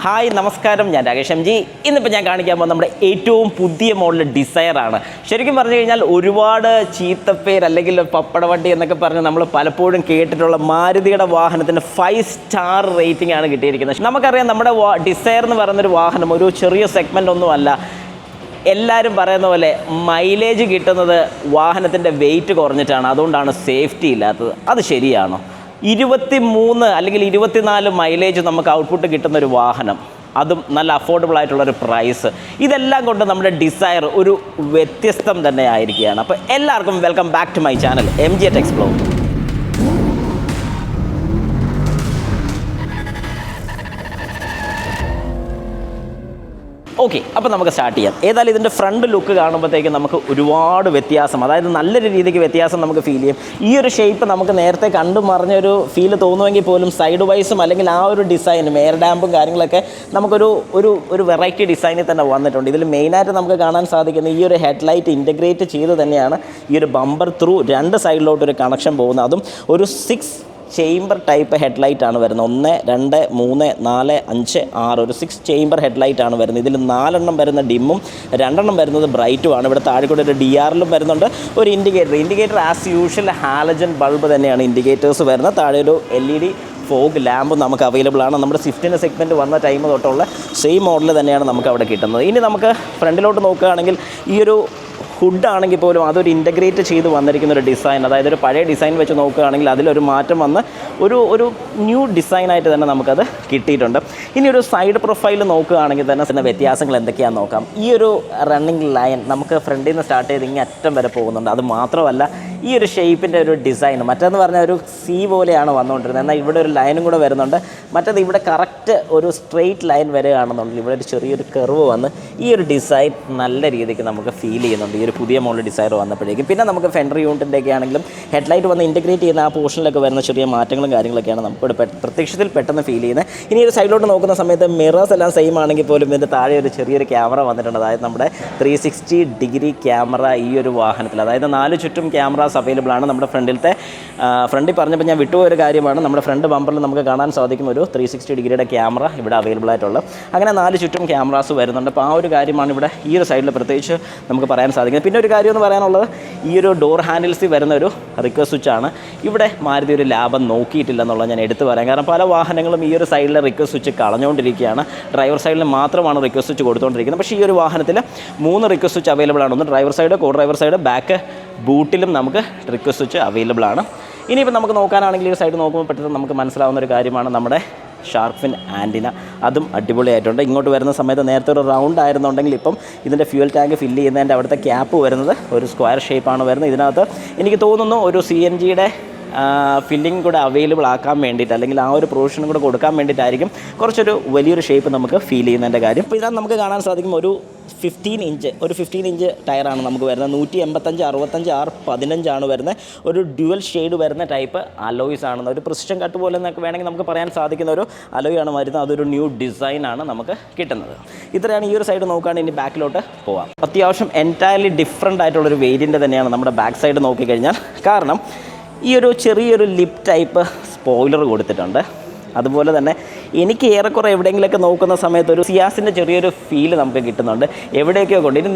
Hi നമസ്കാരം, ഞാൻ Rakesh M G. ഇന്നിപ്പോൾ ഞാൻ കാണിക്കാൻ പോകുന്നത് നമ്മുടെ ഏറ്റവും പുതിയ മോഡൽ ഡിസയറാണ്. ശരിക്കും പറഞ്ഞു കഴിഞ്ഞാൽ ഒരുപാട് ചീത്തപ്പേര് അല്ലെങ്കിൽ പപ്പടവണ്ടി എന്നൊക്കെ പറഞ്ഞ് നമ്മൾ പലപ്പോഴും കേട്ടിട്ടുള്ള മാരുതിയുടെ വാഹനത്തിന് 5 സ്റ്റാർ റേറ്റിംഗ് ആണ് കിട്ടിയിരിക്കുന്നത്. നമുക്കറിയാം നമ്മുടെ ഡിസയർ എന്ന് പറയുന്നൊരു വാഹനം ഒരു ചെറിയ സെഗ്മെൻ്റ് ഒന്നുമല്ല. എല്ലാവരും പറയുന്ന പോലെ മൈലേജ് കിട്ടുന്നത് വാഹനത്തിൻ്റെ വെയിറ്റ് കുറഞ്ഞിട്ടാണ്, അതുകൊണ്ടാണ് സേഫ്റ്റി ഇല്ലാത്തത്. അത് ശരിയാണോ? 23 അല്ലെങ്കിൽ 24 മൈലേജ് നമുക്ക് ഔട്ട്പുട്ട് കിട്ടുന്നൊരു വാഹനം, അതും നല്ല അഫോർഡബിൾ ആയിട്ടുള്ളൊരു പ്രൈസ്, ഇതെല്ലാം കൊണ്ട് നമ്മുടെ ഡിസയർ ഒരു വ്യത്യസ്തം തന്നെ ആയിരിക്കുകയാണ്. അപ്പോൾ എല്ലാവർക്കും welcome back to my channel MG at Explore. Okay, അപ്പോൾ നമുക്ക് സ്റ്റാർട്ട് ചെയ്യാം. ഏതായാലും ഇതിൻ്റെ ഫ്രണ്ട് ലുക്ക് കാണുമ്പോഴത്തേക്കും നമുക്ക് ഒരുപാട് വ്യത്യാസം, അതായത് നല്ലൊരു രീതിക്ക് വ്യത്യാസം നമുക്ക് ഫീൽ ചെയ്യും. ഈ ഒരു ഷേപ്പ് നമുക്ക് നേരത്തെ കണ്ടു മറിഞ്ഞൊരു ഫീൽ തോന്നുമെങ്കിൽ പോലും സൈഡ് വൈസും അല്ലെങ്കിൽ ആ ഒരു ഡിസൈനും എയർ ഡാമ്പും കാര്യങ്ങളൊക്കെ നമുക്കൊരു വെറൈറ്റി ഡിസൈനിൽ തന്നെ വന്നിട്ടുണ്ട്. ഇതിൽ മെയിനായിട്ട് നമുക്ക് കാണാൻ സാധിക്കുന്നത് ഈ ഒരു ഹെഡ്ലൈറ്റ് ഇൻ്റഗ്രേറ്റ് ചെയ്ത് തന്നെയാണ് ഈ ഒരു ബമ്പർ ത്രൂ 2 സൈഡിലോട്ടൊരു കണക്ഷൻ പോകുന്നത്. അതും ഒരു 6 ചേംബർ ടൈപ്പ് ഹെഡ്ലൈറ്റ് ആണ് വരുന്നത്. 1, 2, 3, 4, 5, 6 ഒരു 6 ചേംബർ ഹെഡ്ലൈറ്റ് ആണ് വരുന്നത്. ഇതിൽ 4 വരുന്ന ഡിമ്മും 2 വരുന്നത് ബ്രൈറ്റും ആണ്. ഇവിടെ താഴെ കൂടെ ഒരു DRലും വരുന്നുണ്ട്, ഒരു indicator as usual halogen bulb തന്നെയാണ് ഇൻഡിക്കേറ്റേഴ്സ് വരുന്നത്. താഴെ ഒരു LED ഫോഗ് ലാമ്പും നമുക്ക് അവൈലബിൾ ആണ്. നമ്മുടെ സ്വിഫ്റ്റിൻ്റെ സെഗ്മെൻറ്റ് വന്ന ടൈം തൊട്ടുള്ള സെയിം മോഡൽ തന്നെയാണ് നമുക്ക് അവിടെ കിട്ടുന്നത്. ഇനി നമുക്ക് ഫ്രണ്ടിലോട്ട് നോക്കുകയാണെങ്കിൽ ഈ ഒരു ഹുഡാണെങ്കിൽ പോലും അതൊരു ഇൻ്റഗ്രേറ്റ് ചെയ്ത് വന്നിരിക്കുന്ന ഒരു ഡിസൈൻ, അതായത് ഒരു പഴയ ഡിസൈൻ വെച്ച് നോക്കുകയാണെങ്കിൽ അതിലൊരു മാറ്റം വന്ന് ഒരു ന്യൂ ഡിസൈനായിട്ട് തന്നെ നമുക്കത് കിട്ടിയിട്ടുണ്ട്. ഇനി ഒരു സൈഡ് പ്രൊഫൈൽ നോക്കുകയാണെങ്കിൽ തന്നെ വ്യത്യാസങ്ങൾ എന്തൊക്കെയാണെന്ന് നോക്കാം. ഈ ഒരു റണ്ണിങ് ലൈൻ നമുക്ക് ഫ്രണ്ടിൽ നിന്ന് സ്റ്റാർട്ട് ചെയ്ത് ഇങ്ങനെ അറ്റം വരെ പോകുന്നുണ്ട്. അത് മാത്രമല്ല ഈ ഒരു ഷേപ്പിൻ്റെ ഒരു ഡിസൈൻ, മറ്റേന്ന് പറഞ്ഞാൽ ഒരു സി പോലെയാണ് വന്നുകൊണ്ടിരുന്നത്, എന്നാൽ ഇവിടെ ഒരു ലൈനും കൂടെ വരുന്നുണ്ട്. മറ്റേത് ഇവിടെ കറക്റ്റ് ഒരു സ്ട്രെയിറ്റ് ലൈൻ വരികയാണെന്നുണ്ടെങ്കിൽ ഇവിടെ ഒരു ചെറിയൊരു കർവ് വന്ന് ഈ ഒരു ഡിസൈൻ നല്ല രീതിക്ക് നമുക്ക് ഫീൽ ചെയ്യുന്നുണ്ട് ഈ ഒരു പുതിയ മോഡൽ ഡിസൈർ വന്നപ്പോഴേക്കും. പിന്നെ നമുക്ക് ഫെൻഡർ യൂണിറ്റിൻ്റെയൊക്കെ ആണെങ്കിലും ഹെഡ്ലൈറ്റ് വന്ന് ഇൻറ്റഗ്രേറ്റ് ചെയ്യുന്ന ആ പോർഷനിലൊക്കെ വരുന്ന ചെറിയ മാറ്റങ്ങളും കാര്യങ്ങളൊക്കെയാണ് നമുക്കിവിടെ പ്രത്യക്ഷത്തിൽ പെട്ടെന്ന് ഫീൽ ചെയ്യുന്നത്. ഇനി ഒരു സൈഡിലോട്ട് നോക്കുന്ന സമയത്ത് മിറേഴ്സ് എല്ലാം സെയിം ആണെങ്കിൽ പോലും ഇതിൻ്റെ താഴെ ഒരു ചെറിയൊരു ക്യാമറ വന്നിട്ടുണ്ട്. അതായത് നമ്മുടെ 360 ഡിഗ്രി ക്യാമറ ഈ ഒരു വാഹനത്തിൽ, അതായത് 4 ചുറ്റും ക്യാമറാസ് അവൈലബിൾ ആണ്. നമ്മുടെ ഫ്രണ്ടിൽ പറഞ്ഞപ്പോൾ ഞാൻ വിട്ടുപോയൊരു കാര്യമാണ്, നമ്മുടെ ഫ്രണ്ട് ബമ്പറിൽ നമുക്ക് കാണാൻ സാധിക്കും ഒരു 360 ഡിഗ്രിയുടെ ക്യാമറ ഇവിടെ അവൈലബിൾ ആയിട്ടുള്ളത്. അങ്ങനെ 4 ചുറ്റും ക്യാമറാസ് വരുന്നുണ്ട്. അപ്പോൾ ആ ഒരു കാര്യമാണ് ഇവിടെ ഈ ഒരു സൈഡിൽ പ്രത്യേകിച്ച് നമുക്ക് പറയാൻ സാധിക്കുന്നത്. പിന്നെ ഒരു കാര്യം എന്ന് പറയാനുള്ളത് ഈ ഒരു ഡോർ ഹാൻഡിൽസിൽ വരുന്ന ഒരു റിക്വസ്റ്റ് സ്വിച്ചാണ്. ഇവിടെ മാരുതി ഒരു ലാഭം നോക്കിയിട്ടില്ല എന്നുള്ളത് ഞാൻ എടുത്തു പറയാം. കാരണം പല വാഹനങ്ങളും ഈ ഒരു സൈഡിലെ റിക്വസ്റ്റ് സ്വിച്ച് കളഞ്ഞുകൊണ്ടിരിക്കുകയാണ്. ഡ്രൈവർ സൈഡിൽ മാത്രമാണ് റിക്വസ്റ്റ് സ്വിച്ച് കൊടുത്തുകൊണ്ടിരിക്കുന്നത്. പക്ഷേ ഈ ഒരു വാഹനത്തിൽ 3 റിക്വസ്റ്റ് സ്വിച്ച് അവൈലബിൾ ആണ്. ഒന്ന് driver side, co driver side, back ബൂട്ടിലും നമുക്ക് റിക്വസ്റ്റ് സ്വിച്ച് അവൈലബിൾ ആണ്. ഇനിയിപ്പോൾ നമുക്ക് നോക്കാനാണെങ്കിൽ ഈ സൈഡ് നോക്കുമ്പോൾ പെട്ടെന്ന് നമുക്ക് മനസ്സിലാവുന്ന ഒരു കാര്യമാണ് നമ്മുടെ ഷാർക്ക് ഫിൻ ആൻറ്റിന. അതും അടിപൊളിയായിട്ടുണ്ട്. ഇങ്ങോട്ട് വരുന്ന സമയത്ത് നേരത്തെ ഒരു റൗണ്ട് ആയിരുന്നുണ്ടെങ്കിൽ ഇപ്പം ഇതിൻ്റെ ഫ്യൂൽ ടാങ്ക് ഫില്ല് ചെയ്യുന്നതിൻ്റെ അവിടുത്തെ ക്യാപ്പ് വരുന്നത് ഒരു സ്ക്വയർ ഷേപ്പാണ് വരുന്നത്. ഇതിനകത്ത് എനിക്ക് തോന്നുന്നു ഒരു CNGയുടെ ഫില്ലിംഗ് കൂടെ അവൈലബിൾ ആക്കാൻ വേണ്ടിയിട്ട്, അല്ലെങ്കിൽ ആ ഒരു പ്രൊവിഷനും കൂടെ കൊടുക്കാൻ വേണ്ടിയിട്ടായിരിക്കും കുറച്ചൊരു വലിയൊരു ഷേപ്പ് നമുക്ക് ഫീൽ ചെയ്യുന്നതിൻ്റെ കാര്യം. ഇപ്പോൾ ഇതിനകത്ത് നമുക്ക് കാണാൻ സാധിക്കും ഒരു 15 ഇഞ്ച് ടയറാണ് നമുക്ക് വരുന്നത്. 185, 65, R15 ആണ് വരുന്നത്. ഒരു ഡ്യുവൽ ഷെയ്ഡ് വരുന്ന ടൈപ്പ് അലോയ്സ് ആണ്. ഒരു പ്രിസിഷൻ കട്ട് പോലെ എന്നൊക്കെ വേണമെങ്കിൽ നമുക്ക് പറയാൻ സാധിക്കുന്ന ഒരു അലോയാണ് വരുന്നത്. അതൊരു ന്യൂ ഡിസൈനാണ് നമുക്ക് കിട്ടുന്നത്. ഇത്രയാണ് ഈ ഒരു സൈഡ് നോക്കുകയാണെങ്കിൽ ഇനി ബാക്കിലോട്ട് പോവാം. അത്യാവശ്യം എൻറ്റയർലി ഡിഫറെൻ്റ് ആയിട്ടുള്ളൊരു വേരിയൻ്റ് തന്നെയാണ് നമ്മുടെ ബാക്ക് സൈഡ് നോക്കിക്കഴിഞ്ഞാൽ. കാരണം ഈ ഒരു ചെറിയൊരു ലിപ്പ് ടൈപ്പ് സ്പോയിലർ കൊടുത്തിട്ടുണ്ട്. അതുപോലെ തന്നെ എനിക്ക് ഏറെക്കുറെ എവിടെയെങ്കിലുമൊക്കെ നോക്കുന്ന സമയത്ത് ഒരു സിയാസിൻ്റെ ചെറിയൊരു ഫീൽ നമുക്ക് കിട്ടുന്നുണ്ട് എവിടെയൊക്കെയോ കൊണ്ട്. ഇനി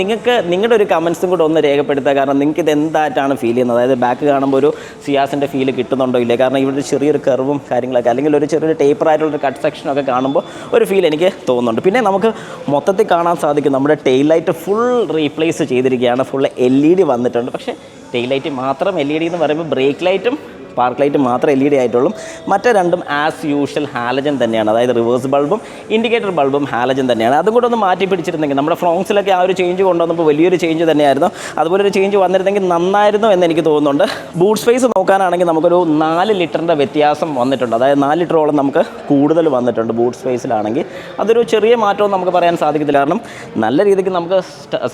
നിങ്ങളുടെ ഒരു കമൻസും കൂടെ ഒന്ന് രേഖപ്പെടുത്തുക. കാരണം നിങ്ങൾക്ക് ഇത് എന്തായിട്ടാണ് ഫീൽ ചെയ്യുന്നത്, അതായത് ബാക്ക് കാണുമ്പോൾ ഒരു സിയാസിൻ്റെ ഫീൽ കിട്ടുന്നുണ്ടോ ഇല്ലേ. കാരണം ഇവിടെ ഒരു ചെറിയൊരു കർവും കാര്യങ്ങളൊക്കെ, അല്ലെങ്കിൽ ഒരു ചെറിയൊരു ടേപ്പറായിട്ടുള്ളൊരു കട്ട് സെക്ഷനൊക്കെ കാണുമ്പോൾ ഒരു ഫീൽ എനിക്ക് തോന്നുന്നുണ്ട്. പിന്നെ നമുക്ക് മൊത്തത്തിൽ കാണാൻ സാധിക്കും നമ്മുടെ ടെയിൽ ലൈറ്റ് ഫുൾ റീപ്ലേസ് ചെയ്തിരിക്കുകയാണ്. ഫുൾ LED വന്നിട്ടുണ്ട്. പക്ഷേ ടെയിൽ ലൈറ്റ് മാത്രം LED എന്ന് പറയുമ്പോൾ ബ്രേക്ക് ലൈറ്റും പാർക്ക് ലൈറ്റ് മാത്രം LED ആയിട്ടുള്ളൂ. മറ്റേ രണ്ടും ആസ് യൂഷ്വൽ ഹാലജൻ തന്നെയാണ്. അതായത് റിവേഴ്സ് ബൾബും ഇൻഡിക്കേറ്റർ ബൾബും ഹാലജൻ തന്നെയാണ്. അതും കൂടെ ഒന്ന് മാറ്റി പിടിച്ചിരുന്നെങ്കിൽ, നമ്മുടെ ഫ്രോങ്സിലൊക്കെ ആ ഒരു ചേഞ്ച് കൊണ്ടുവന്നപ്പോൾ വലിയൊരു ചേഞ്ച് തന്നെയായിരുന്നു. അതുപോലെ ഒരു ചേഞ്ച് വന്നിരുന്നെങ്കിൽ നന്നായിരുന്നു എന്ന് എനിക്ക് തോന്നുന്നുണ്ട്. ബൂട്ട് സ്പേസ് നോക്കാനാണെങ്കിൽ നമുക്കൊരു 4 ലിറ്ററിൻ്റെ വ്യത്യാസം വന്നിട്ടുണ്ട്. അതായത് 4 ലിറ്ററോളം നമുക്ക് കൂടുതൽ വന്നിട്ടുണ്ട് ബൂട്ട് സ്പേസിലാണെങ്കിൽ. അതൊരു ചെറിയ മാറ്റവും നമുക്ക് പറയാൻ സാധിക്കത്തില്ല. കാരണം നല്ല രീതിക്ക് നമുക്ക്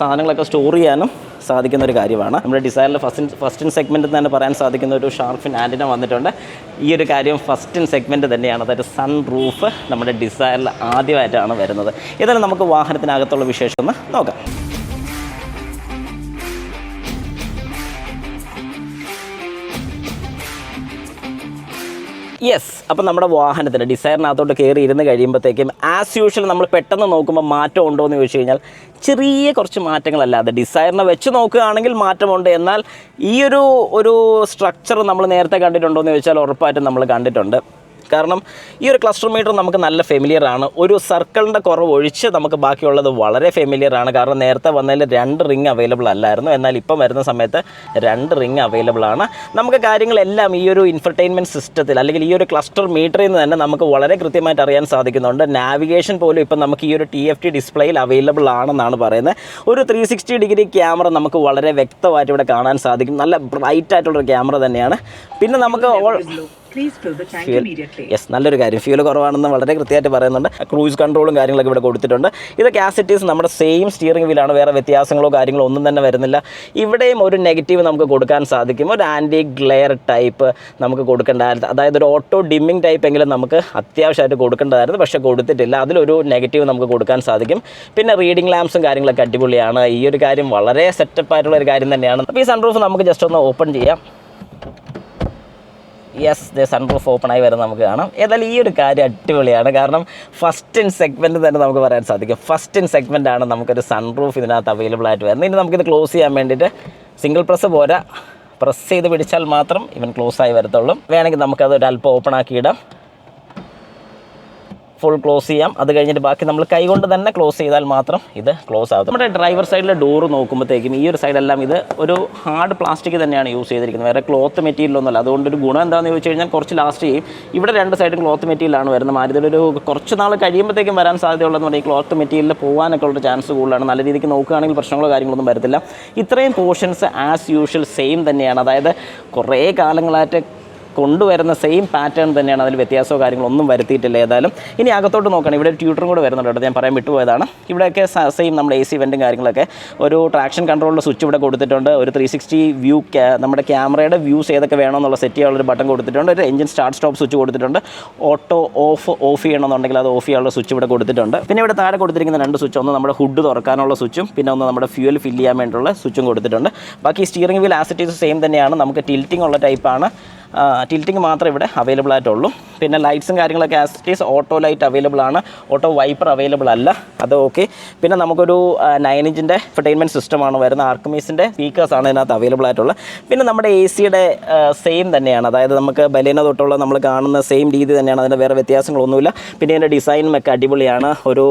സാധനങ്ങളൊക്കെ സ്റ്റോർ ചെയ്യാനും സാധിക്കുന്ന ഒരു കാര്യമാണ്. നമ്മുടെ ഡിസൈറിൽ ഫസ്റ്റ് ഇൻ സെഗ്മെൻറ്റിൽ തന്നെ പറയാൻ സാധിക്കുന്ന ഒരു ഷാർക്ക് ഫിൻ ആൻറ്റിന വന്നിട്ടുണ്ട്. ഈ ഒരു കാര്യം ഫസ്റ്റ് ഇൻ സെഗ്മെൻറ്റ് തന്നെയാണ്. അതായത് സൺ റൂഫ് നമ്മുടെ ഡിസൈറിൽ ആദ്യമായിട്ടാണ് വരുന്നത്. ഏതായാലും നമുക്ക് വാഹനത്തിനകത്തുള്ള വിശേഷം ഒന്ന് നോക്കാം. യെസ്, അപ്പം നമ്മുടെ വാഹനത്തിന് ഡിസൈറിനകത്തോട്ട് കയറി ഇരുന്ന് കഴിയുമ്പോഴത്തേക്കും ആസ് യൂഷ്വൽ നമ്മൾ പെട്ടെന്ന് നോക്കുമ്പോൾ മാറ്റം ഉണ്ടോ എന്ന് ചോദിച്ചു കഴിഞ്ഞാൽ ചെറിയ കുറച്ച് മാറ്റങ്ങളല്ലാതെ ഡിസൈറിനെ വെച്ച് നോക്കുകയാണെങ്കിൽ മാറ്റമുണ്ട്. എന്നാൽ ഈ ഒരു സ്ട്രക്ചർ നമ്മൾ നേരത്തെ കണ്ടിട്ടുണ്ടോ എന്ന് ചോദിച്ചാൽ ഉറപ്പായിട്ടും നമ്മൾ കണ്ടിട്ടുണ്ട്. കാരണം ഈ ഒരു ക്ലസ്റ്റർ മീറ്റർ നമുക്ക് നല്ല ഫെമിലിയറാണ്. ഒരു സർക്കിളിൻ്റെ കുറവ് ഒഴിച്ച് നമുക്ക് ബാക്കിയുള്ളത് വളരെ ഫെമിലിയറാണ്. കാരണം നേരത്തെ വന്നതിൽ 2 റിങ് അവൈലബിൾ അല്ലായിരുന്നു, എന്നാൽ ഇപ്പം വരുന്ന സമയത്ത് 2 റിങ് അവൈലബിൾ ആണ്. നമുക്ക് കാര്യങ്ങളെല്ലാം ഈ ഒരു ഇൻഫർടൈൻമെൻറ്റ് സിസ്റ്റത്തിൽ അല്ലെങ്കിൽ ഈ ഒരു ക്ലസ്റ്റർ മീറ്ററിൽ നിന്ന് തന്നെ നമുക്ക് വളരെ കൃത്യമായിട്ട് അറിയാൻ സാധിക്കുന്നുണ്ട്. നാവിഗേഷൻ പോലും ഇപ്പം നമുക്ക് ഈ ഒരു TFT ഡിസ്പ്ലേയിൽ അവൈലബിൾ ആണെന്നാണ് പറയുന്നത്. ഒരു 360 ഡിഗ്രി ക്യാമറ നമുക്ക് വളരെ വ്യക്തമായിട്ട് ഇവിടെ കാണാൻ സാധിക്കും. നല്ല ബ്രൈറ്റ് ആയിട്ടുള്ളൊരു ക്യാമറ തന്നെയാണ്. പിന്നെ നമുക്ക് നല്ലൊരു കാര്യം, ഫ്യൂൽ കുറവാണെന്ന് വളരെ കൃത്യമായിട്ട് പറയുന്നുണ്ട്. ക്രൂയിസ് കൺട്രോളും കാര്യങ്ങളൊക്കെ ഇവിടെ കൊടുത്തിട്ടുണ്ട്. ഇത് കാസറ്റീസ് നമ്മുടെ സെയിം സ്റ്റിയറിംഗ് വീലാണ്, വേറെ വ്യത്യാസങ്ങളോ കാര്യങ്ങളോ ഒന്നും തന്നെ വരുന്നില്ല. ഇവിടെയും ഒരു നെഗറ്റീവ് നമുക്ക് കൊടുക്കാൻ സാധിക്കും. ഒരു ആൻറ്റി ഗ്ലെയർ ടൈപ്പ് നമുക്ക് കൊടുക്കേണ്ടതായിരുന്നു, അതായത് ഒരു ഓട്ടോ ഡിമ്മിങ് ടൈപ്പ് എങ്കിലും നമുക്ക് അത്യാവശ്യമായിട്ട് കൊടുക്കേണ്ടതായിരുന്നു, പക്ഷേ കൊടുത്തിട്ടില്ല. അതിലൊരു നെഗറ്റീവ് നമുക്ക് കൊടുക്കാൻ സാധിക്കും. പിന്നെ റീഡിംഗ് ലാംപ്സും കാര്യങ്ങളൊക്കെ അടിപൊളിയാണ്. ഈ ഒരു കാര്യം വളരെ സെറ്റപ്പ് ആയിട്ടുള്ള ഒരു കാര്യം തന്നെയാണ്. അപ്പോൾ ഈ സൺറൂഫ് നമുക്ക് ജസ്റ്റ് ഒന്ന് ഓപ്പൺ ചെയ്യാം. യെസ്, സൺറൂഫ് ഓപ്പൺ ആയി വരുന്നത് നമുക്ക് കാണാം. ഏതായാലും ഈ ഒരു കാര്യം അടിപൊളിയാണ്. കാരണം ഫസ്റ്റ് ഇൻ സെഗ്മെൻറ്റ് തന്നെ നമുക്ക് പറയാൻ സാധിക്കും. ഫസ്റ്റ് ഇൻ സെഗ്മെൻറ്റാണ് നമുക്കൊരു സൺറൂഫ് ഇതിനകത്ത് അവൈലബിൾ ആയിട്ട് വരുന്നത്. ഇനി നമുക്കിത് ക്ലോസ് ചെയ്യാൻ വേണ്ടിയിട്ട് സിംഗിൾ പ്രസ് പോരാ, പ്രസ് ചെയ്ത് പിടിച്ചാൽ മാത്രം ഇവൻ ക്ലോസ് ആയി വരത്തുള്ളൂ. വേണമെങ്കിൽ നമുക്കത് ഒരു അല്പം ഓപ്പൺ ആക്കിയിടാം, ഫുൾ ക്ലോസ് ചെയ്യാം. അത് കഴിഞ്ഞിട്ട് ബാക്കി നമ്മൾ കൈകൊണ്ട് തന്നെ ക്ലോസ് ചെയ്താൽ മാത്രം ഇത് ക്ലോസ് ആകും. നമ്മുടെ ഡ്രൈവർ സൈഡിലെ ഡോറ് നോക്കുമ്പോഴത്തേക്കും ഈ ഒരു സൈഡെല്ലാം ഇത് ഒരു ഹാർഡ് പ്ലാസ്റ്റിക് തന്നെയാണ് യൂസ് ചെയ്തിരിക്കുന്നത്, വേറെ ക്ലോത്ത് മെറ്റീരിയലൊന്നുമല്ല. അതുകൊണ്ടൊരു ഗുണം എന്താണെന്ന് ചോദിച്ചു കഴിഞ്ഞാൽ കുറച്ച് ലാസ്റ്റ് ചെയ്യും. ഇവിടെ 2 സൈഡും ക്ലോത്ത് മെറ്റീരിയലാണ് വരുന്നത്. മാരുതിയിലൊരു കുറച്ച് നാൾ കഴിയുമ്പോഴത്തേക്കും വരാൻ സാധ്യതയുള്ളതെന്ന് പറഞ്ഞാൽ ഈ ക്ലോത്ത് മെറ്റീരിയലിൽ പോകാനൊക്കെ ഉള്ള ചാൻസ് കൂടുതലാണ്. നല്ല രീതിക്ക് നോക്കുകയാണെങ്കിൽ പ്രശ്നങ്ങളോ കാര്യങ്ങളൊന്നും വരത്തില്ല. ഇത്രയും പോർഷൻസ് ആസ് യൂഷ്വൽ സെയിം തന്നെയാണ്, അതായത് കുറേ കാലങ്ങളായിട്ട് കൊണ്ടുവരുന്ന സെയിം പാറ്റേൺ തന്നെയാണ്. അതിൽ വ്യത്യാസമോ കാര്യങ്ങളൊന്നും വരുത്തിയിട്ടില്ല. ഏതായാലും ഇനി അകത്തോട്ട് നോക്കണം. ഇവിടെ ഒരു ട്യൂട്ടറും കൂടെ വരുന്നുണ്ട് കേട്ടോ, ഞാൻ പറയാൻ വിട്ടുപോയതാണ്. ഇവിടെയൊക്കെ സെയിം നമ്മുടെ AC വെൻറ്റും കാര്യങ്ങളൊക്കെ, ഒരു ട്രാക്ഷൻ കൺട്രോളിൻ്റെ സ്വിച്ച് ഇവിടെ കൊടുത്തിട്ടുണ്ട്. ഒരു 360 വ്യൂ നമ്മുടെ ക്യാമറയുടെ വ്യൂസ് ഏതൊക്കെ വേണമെന്നുള്ള സെറ്റ് ചെയ്യാനുള്ളൊരു ബട്ടൺ കൊടുത്തിട്ടുണ്ട്. ഒരു എഞ്ചിൻ സ്റ്റാർട്ട് സ്റ്റോപ്പ് സ്വിച്ച് കൊടുത്തിട്ടുണ്ട്. ഓട്ടോ ഓഫ് ചെയ്യണമെന്നുണ്ടെങ്കിൽ അത് ഓഫ് ചെയ്യാനുള്ള സ്വിച്ച് ഇവിടെ കൊടുത്തിട്ടുണ്ട്. പിന്നെ ഇവിടെ താഴെ കൊടുത്തിരിക്കുന്ന 2 സ്വിച്ച്, ഒന്ന് നമ്മുടെ ഹുഡ് തുറക്കാനുള്ള സ്വിച്ചും പിന്നെ ഒന്ന് നമ്മുടെ ഫ്യൂൽ ഫില്ല് ചെയ്യാൻ വേണ്ടിയുള്ള സ്വിച്ചും കൊടുത്തിട്ടുണ്ട്. ബാക്കി steering wheel as it is same തന്നെയാണ്. നമുക്ക് ടിൽറ്റിംഗ് ഉള്ള ടൈപ്പാണ്, ടിൽറ്റിംഗ് മാത്രമേ ഇവിടെ അവൈലബിൾ ആയിട്ടുള്ളൂ. പിന്നെ ലൈറ്റ്സും കാര്യങ്ങളൊക്കെ as it is auto light available ആണ്, ഓട്ടോ വൈപ്പർ അവൈലബിൾ അല്ല, അത് ഓക്കെ. പിന്നെ നമുക്കൊരു 9 ഇഞ്ചിൻ്റെ എൻ്റർടൈൻമെൻറ്റ് സിസ്റ്റമാണ് വരുന്നത്. ആർക്കമീസിൻ്റെ സ്പീക്കേഴ്സാണ് ഇതിനകത്ത് അവൈലബിൾ ആയിട്ടുള്ളത്. പിന്നെ നമ്മുടെ AC-യുടെ സെയിം തന്നെയാണ്, അതായത് നമുക്ക് ബലേന തൊട്ടുള്ള നമ്മൾ കാണുന്ന സെയിം രീതി തന്നെയാണ്, അതിൻ്റെ വേറെ വ്യത്യാസങ്ങളൊന്നുമില്ല. പിന്നെ ഇതിൻ്റെ ഡിസൈനും ഒക്കെ അടിപൊളിയാണ്. ഒരു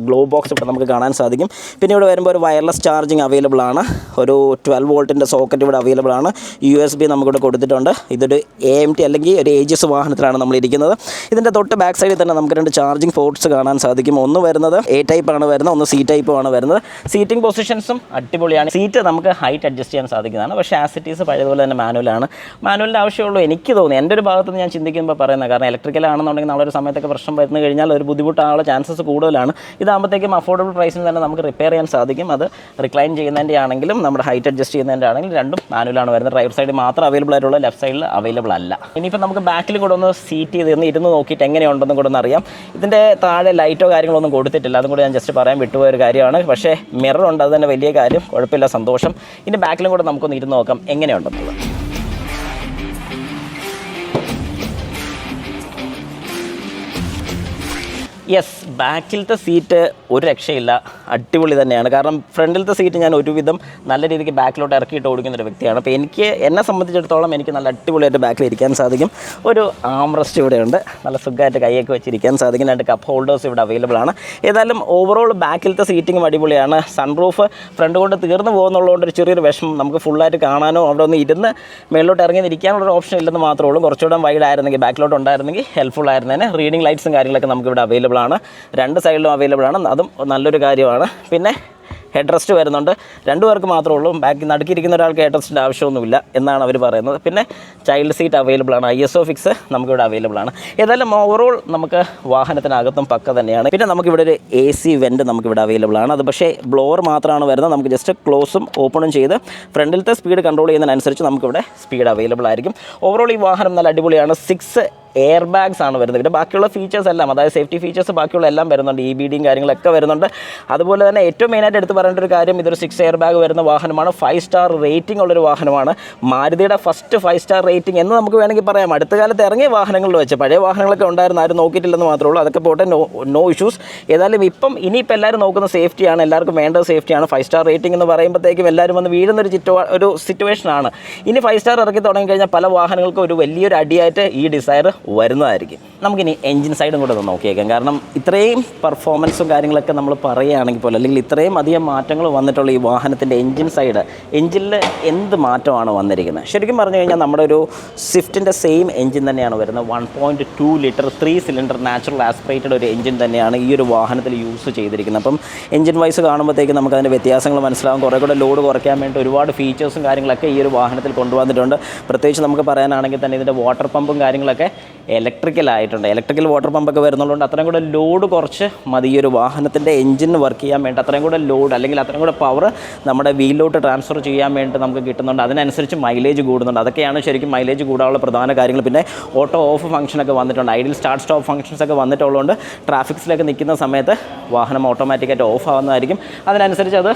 ഗ്ലോ ബോക്സ് ഇവിടെ നമുക്ക് കാണാൻ സാധിക്കും. പിന്നെ ഇവിടെ വരുമ്പോൾ ഒരു വയർലെസ് ചാർജിങ് അവൈലബിൾ ആണ്. ഒരു 12 വോൾട്ടിൻ്റെ സോക്കറ്റ് ഇവിടെ അവൈലബിൾ ആണ്. USB നമുക്കിവിടെ കൊടുത്തിട്ടുണ്ട്. ഇതൊരു AMT അല്ലെങ്കിൽ ഒരു AGS വാഹനത്തിലാണ് നമ്മൾ ഇരിക്കുന്നത്. ഇതിൻ്റെ തൊട്ട് ബാക്ക് സൈഡിൽ തന്നെ നമുക്ക് 2 ചാർജിങ് പോർട്ട്സ് കാണാൻ സാധിക്കും. ഒന്ന് വരുന്നത് A ടൈപ്പ് ആണ് വരുന്നത്, ഒന്ന് C ടൈപ്പ് ആണ് വരുന്നത്. സീറ്റിംഗ് പൊസിഷൻസും അടിപൊളിയാണ്. സീറ്റ് നമുക്ക് ഹൈറ്റ് അഡ്ജസ്റ്റ് ചെയ്യാൻ സാധിക്കുന്നതാണ്. പക്ഷേ ആസ് ഇറ്റ് ഈസ് പഴയതുപോലെ തന്നെ മാനുവലാണ്. മാനുവലിൻ്റെ ആവശ്യമുള്ളൂ എനിക്ക് തോന്നി, എൻ്റെ ഒരു ഭാഗത്ത് നിന്ന് ഞാൻ ചിന്തിക്കുമ്പോൾ പറയുന്നത്. കാരണം ഇലക്ട്രിക്കലാണെന്നുണ്ടെങ്കിൽ നാളെ ഒരു സമയത്തൊക്കെ പ്രശ്നം വരുന്നു കഴിഞ്ഞാൽ ഒരു ബുദ്ധിമുട്ടാനുള്ള ചാൻസസ് കൂടുതലാണ്. ഇതാകുമ്പോഴത്തേക്കും അഫോർഡബിൾ പ്രൈസിന് തന്നെ നമുക്ക് റിപ്പയർ ചെയ്യാൻ സാധിക്കും. അത് റിക്ലൈൻ ചെയ്യുന്നതിൻ്റെ ആണെങ്കിലും നമ്മുടെ ഹൈറ്റ് അഡ്ജസ്റ്റ് ചെയ്യുന്നതിൻ്റെ ആണെങ്കിലും രണ്ടും മാനുവലാണ് വരുന്നത്. ഡ്രൈവർ സൈഡിൽ മാത്രം അവൈലബിൾ ആയിട്ടുള്ള, ലെഫ്റ്റ് സൈഡിൽ അവൈലബിൾ അല്ല. ഇനിയിപ്പോൾ നമുക്ക് ബാക്കിൽ കൂടെ ഒന്ന് സീറ്റ് ചെയ്ത് ഇരുന്ന് നോക്കിയിട്ട് എങ്ങനെയുണ്ടെന്നും കൂടെ ഒന്ന് അറിയാം. ഇതിൻ്റെ താഴെ ലൈറ്റോ കാര്യങ്ങളോ ഒന്നും കൊടുത്തിട്ടില്ല, അതും കൂടെ ഞാൻ ജസ്റ്റ് പറയാൻ വിട്ടുപോയ ഒരു കാര്യമാണ്. പക്ഷേ മിററുണ്ട്, അത് തന്നെ വലിയ കാര്യം, കുഴപ്പമില്ല, സന്തോഷം. ഇനി ബാക്കിലും കൂടെ നമുക്കൊന്ന് ഇരുന്ന് നോക്കാം എങ്ങനെയുണ്ടെന്നുള്ളത്. യെസ്, ബാക്കിലത്തെ സീറ്റ് ഒരു രക്ഷയില്ല, അടിപൊളി തന്നെയാണ്. കാരണം ഫ്രണ്ടിലത്തെ സീറ്റ് ഞാൻ ഒരുവിധം നല്ല രീതിക്ക് ബാക്കിലോട്ട് ഇറക്കിയിട്ട് ഓടിക്കുന്ന ഒരു വ്യക്തിയാണ്. അപ്പോൾ എന്നെ സംബന്ധിച്ചിടത്തോളം എനിക്ക് നല്ല അടിപൊളിയായിട്ട് ബാക്കിൽ ഇരിക്കാൻ സാധിക്കും. ഒരു ആംറസ്റ്റ് ഇവിടെയുണ്ട്, നല്ല സുഖമായിട്ട് കൈയൊക്കെ വെച്ചിരിക്കാൻ സാധിക്കും. 2 കപ്പ് ഹോൾഡേഴ്സ് ഇവിടെ അവൈലബിൾ ആണ്. ഏതായാലും ഓവറോൾ ബാക്കിലത്തെ സീറ്റിങ്ങും അടിപൊളിയാണ്. സൺറൂഫ് ഫ്രണ്ട് കൊണ്ട് തീർന്നു പോകുന്നുള്ളതുകൊണ്ട് ഒരു ചെറിയൊരു വിഷമം, നമുക്ക് ഫുള്ളായിട്ട് കാണാനോ അവിടെ ഒന്ന് ഇരുന്ന് മേളിലോട്ട് ഇറങ്ങിയിരിക്കാനുള്ളൊരു ഓപ്ഷൻ ഇല്ലെന്ന് മാത്രമേ ഉള്ളൂ. കുറച്ചുകൂടെ വൈഡ് ആയിരുന്നെങ്കിൽ, ബാക്കിലോട്ട് ഉണ്ടായിരുന്നെങ്കിൽ ഹെൽപ്ഫുൾ ആയിരുന്നേനെ. റീഡിംഗ് ലൈറ്റ്സും കാര്യങ്ങളൊക്കെ നമുക്കിവിടെ അവൈലബിൾ ആണ്, 2 സൈഡിലും അവൈലബിൾ ആണ്, അതും നല്ലൊരു കാര്യമാണ്. പിന്നെ ഹെഡ് റെസ്റ്റ് വരുന്നുണ്ട്, 2 പേർക്ക് മാത്രമേ ഉള്ളൂ. ബാക്കി നടുക്കിയിരിക്കുന്ന ഒരാൾക്ക് ഹെഡ് റെസ്റ്റിൻ്റെ ആവശ്യമൊന്നുമില്ല എന്നാണ് അവർ പറയുന്നത്. പിന്നെ ചൈൽഡ് സീറ്റ് അവൈലബിൾ ആണ്, ISO ഫിക്സ് നമുക്കിവിടെ അവൈലബിൾ ആണ്. ഏതായാലും ഓവറോൾ നമുക്ക് വാഹനത്തിനകത്തും പക്ക തന്നെയാണ്. പിന്നെ നമുക്കിവിടെ ഒരു AC വെൻറ്റ് നമുക്കിവിടെ അവൈലബിൾ ആണ്. അത് പക്ഷേ ബ്ലോവർ മാത്രമാണ് വരുന്നത്. നമുക്ക് ജസ്റ്റ് ക്ലോസും ഓപ്പണും ചെയ്ത് ഫ്രണ്ടിലത്തെ സ്പീഡ് കൺട്രോൾ ചെയ്യുന്നതിനനുസരിച്ച് നമുക്കിവിടെ സ്പീഡ് അവൈലബിൾ ആയിരിക്കും. ഓവറോൾ ഈ വാഹനം നല്ല അടിപൊളിയാണ്. 6 എയർ ബാഗ്സ് ആണ് വരുന്നത്. പിന്നെ ബാക്കിയുള്ള ഫീച്ചേഴ്സ് എല്ലാം, അതായത് സേഫ്റ്റി ഫീച്ചേഴ്സ് ബാക്കിയുള്ള എല്ലാം വരുന്നുണ്ട്. EBDയും കാര്യങ്ങളൊക്കെ വരുന്നുണ്ട്. അതുപോലെ തന്നെ ഏറ്റവും മെയിനായിട്ട് എടുത്ത് പറയേണ്ട ഒരു കാര്യം, ഇതൊരു 6 എയർ ബാഗ് വരുന്ന വാഹനമാണ്. 5 സ്റ്റാർ റേറ്റിംഗ് ഉള്ളൊരു വാഹനമാണ്. മാരുതിയുടെ ഫസ്റ്റ് 5 സ്റ്റാർ റേറ്റിംഗ് എന്ന് നമുക്ക് വേണമെങ്കിൽ പറയാം. അടുത്ത കാലത്ത് ഇറങ്ങിയ വാഹനങ്ങളിൽ വെച്ച്, പഴയ വാഹനങ്ങളൊക്കെ ഉണ്ടായിരുന്നു, ആരും നോക്കിയിട്ടില്ലെന്ന് മാത്രമേ ഉള്ളൂ. അതൊക്കെ പോട്ടെ, നോ ഇഷ്യൂസ്. ഏതായാലും ഇനിയിപ്പോൾ എല്ലാവരും നോക്കുന്ന സേഫ്റ്റിയാണ്, എല്ലാവർക്കും വേണ്ടത് സേഫ്റ്റിയാണ്. 5 സ്റ്റാർ റേറ്റിംഗ് എന്ന് പറയുമ്പോഴത്തേക്കും എല്ലാവരും വന്ന് വീഴുന്നൊരു ഒരു സിറ്റുവേഷനാണ്. ഇനി 5 സ്റ്റാർ ഇറക്കി തുടങ്ങിക്കഴിഞ്ഞാൽ പല വാഹനങ്ങൾക്കും ഒരു വലിയൊരു അടിയായിട്ട് ഈ ഡിസയർ വരുന്നതായിരിക്കും. നമുക്കിനി എൻജിൻ സൈഡും കൂടെ ഒന്ന് നോക്കിയേക്കാം. കാരണം ഇത്രയും പെർഫോമൻസും കാര്യങ്ങളൊക്കെ നമ്മൾ പറയുകയാണെങ്കിൽ പോലും, അല്ലെങ്കിൽ ഇത്രയും അധികം മാറ്റങ്ങൾ വന്നിട്ടുള്ള ഈ വാഹനത്തിൻ്റെ എൻജിൻ സൈഡ്, എൻജിനിൽ എന്ത് മാറ്റമാണ് വന്നിരിക്കുന്നത്? ശരിക്കും പറഞ്ഞു കഴിഞ്ഞാൽ നമ്മുടെ ഒരു സ്വിഫ്റ്റിൻ്റെ സെയിം എൻജിൻ തന്നെയാണ് വരുന്നത്. 1.2 ലിറ്റർ 3 സിലിണ്ടർ നാച്ചുറൽ ആസ്പിറേറ്റഡ് ഒരു എൻജിൻ തന്നെയാണ് ഈ ഒരു വാഹനത്തിൽ യൂസ് ചെയ്തിരിക്കുന്നത്. അപ്പം എൻജിൻ വൈസ് കാണുമ്പോഴത്തേക്ക് നമുക്ക് അതിൻ്റെ വ്യത്യാസങ്ങൾ മനസ്സിലാകും. കുറേ കൂടെ ലോഡ് കുറയ്ക്കാൻ വേണ്ടി ഒരുപാട് ഫീച്ചേഴ്സും കാര്യങ്ങളൊക്കെ ഈ ഒരു വാഹനത്തിൽ കൊണ്ടുവന്നിട്ടുണ്ട്. പ്രത്യേകിച്ച് നമുക്ക് പറയാനാണെങ്കിൽ തന്നെ ഇതിൻ്റെ വാട്ടർ പമ്പും കാര്യങ്ങളൊക്കെ ഇലക്ട്രിക്കലായിട്ടുണ്ട്. ഇലക്ട്രിക്കൽ വാട്ടർ പമ്പൊക്കെ വരുന്നതുകൊണ്ട് അത്രയും കൂടെ ലോഡ് കുറച്ച് മതി ഈ ഒരു വാഹനത്തിൻ്റെ എൻജിന് വർക്ക് ചെയ്യാൻ വേണ്ടി. അത്രയും കൂടെ ലോഡ് അല്ലെങ്കിൽ അത്രയും കൂടെ പവർ നമ്മുടെ വീലിലോട്ട് ട്രാൻസ്ഫർ ചെയ്യാൻ വേണ്ടി നമുക്ക് കിട്ടുന്നുണ്ട്. അതിനനുസരിച്ച് മൈലേജ് കൂടുന്നുണ്ട്. അതൊക്കെയാണ് ശരിക്കും മൈലേജ് കൂടാനുള്ള പ്രധാന കാര്യങ്ങൾ. പിന്നെ ഓട്ടോ ഓഫ് ഫംഗ്ഷനൊക്കെ വന്നിട്ടുണ്ട്. ഐഡിയൽ സ്റ്റാർട്ട് സ്റ്റോപ്പ് ഫംഗ്ഷൻസ് ഒക്കെ വന്നിട്ടുള്ളതുകൊണ്ട് ട്രാഫിക്സിലൊക്കെ നിൽക്കുന്ന സമയത്ത് വാഹനം ഓട്ടോമാറ്റിക്കായിട്ട് ഓഫ് ആകുന്നതായിരിക്കും. അതിനനുസരിച്ച് അത്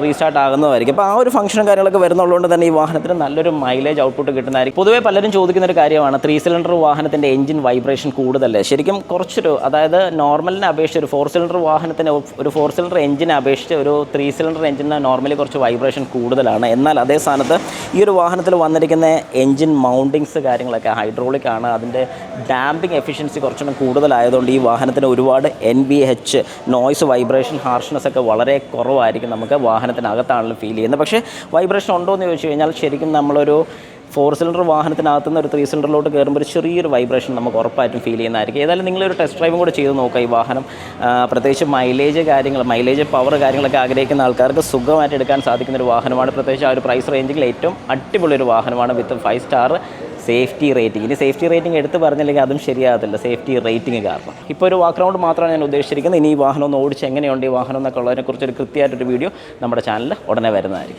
റീസ്റ്റാർട്ട് ആകുന്നതായിരിക്കും. അപ്പോൾ ആ ഒരു ഫംഗ്ഷനും കാര്യങ്ങളൊക്കെ വരുന്നതുകൊണ്ട് തന്നെ ഈ വാഹനത്തിന് നല്ലൊരു മൈലേജ് ഔട്ട്പുട്ട് കിട്ടുന്നതായിരിക്കും. പൊതുവേ പലരും ചോദിക്കുന്ന ഒരു കാര്യമാണ്, 3 സിലിണ്ടർ വാഹനത്തിൻ്റെ എൻജിൻ വൈബ്രേഷൻ കൂടുതലല്ലേ? ശരിക്കും കുറച്ചൊരു, അതായത് നോർമലിനെ അപേക്ഷിച്ച് ഒരു 4 സിലിണ്ടർ വാഹനത്തിന്, ഒരു 4 സിലിണ്ടർ എൻജിനെ അപേക്ഷിച്ച് ഒരു 3 സിലിണ്ടർ എൻജിന് നോർമലി കുറച്ച് വൈബ്രേഷൻ കൂടുതലാണ്. എന്നാൽ അതേ സ്ഥാനത്ത് ഈ ഒരു വാഹനത്തിൽ വന്നിരിക്കുന്ന എൻജിൻ മൗണ്ടിങ്സ് കാര്യങ്ങളൊക്കെ ഹൈഡ്രോളിക് ആണ്. അതിൻ്റെ ഡാമ്പിംഗ് എഫിഷ്യൻസി കുറച്ചുകൂടെ കൂടുതലായതുകൊണ്ട് ഈ വാഹനത്തിന് ഒരുപാട് NVH നോയ്സ്, വൈബ്രേഷൻ, ഹാർഷ്നെസ് ഒക്കെ വളരെ കുറവായിരിക്കും നമുക്ക് വാഹനത്തിനകത്താണെങ്കിലും ഫീൽ ചെയ്യുന്നത്. പക്ഷേ വൈബ്രേഷൻ ഉണ്ടോ എന്ന് ചോദിച്ചു കഴിഞ്ഞാൽ ശരിക്കും നമ്മളൊരു 4 സിലിണ്ടർ വാഹനത്തിനകത്തുനിന്ന് ഒരു 3 സിലിണ്ടറിലോട്ട് കയറുമ്പോൾ ഒരു ചെറിയൊരു വൈബ്രേഷൻ നമുക്ക് ഉറപ്പായിട്ടും ഫീൽ ചെയ്യുന്നതായിരിക്കും. ഏതായാലും നിങ്ങളൊരു ടെസ്റ്റ് ഡ്രൈവും കൂടെ ചെയ്ത് നോക്കുക. ഈ വാഹനം പ്രത്യേകിച്ച് മൈലേജ് പവർ കാര്യങ്ങളൊക്കെ ആഗ്രഹിക്കുന്ന ആൾക്കാർക്ക് സുഖമായിട്ട് എടുക്കാൻ സാധിക്കുന്ന ഒരു വാഹനമാണ്. പ്രത്യേകിച്ച് ആ ഒരു പ്രൈസ് റേഞ്ചിൽ ഏറ്റവും അടിപൊളിയൊരു വാഹനമാണ് വിത്ത് 5 സ്റ്റാർ സേഫ്റ്റി റേറ്റിംഗ്. ഇനി സേഫ്റ്റി റേറ്റിംഗ് എടുത്ത് പറഞ്ഞില്ലെങ്കിൽ അതും ശരിയാകത്തില്ല, സേഫ്റ്റി റേറ്റിംഗ് കാരണം. ഇപ്പോൾ ഒരു വാക്ക് റൗണ്ട് മാത്രമാണ് ഞാൻ ഉദ്ദേശിച്ചിരിക്കുന്നത്. ഇനി ഈ വാഹനം ഒന്ന് ഓടിച്ച് എങ്ങനെയുണ്ട് ഈ വാഹനം എന്നൊക്കെ ഉള്ളതിനെക്കുറിച്ചൊരു കൃത്യമായിട്ടൊരു വീഡിയോ നമ്മുടെ ചാനലിൽ ഉടനെ വരുന്നതായിരിക്കും.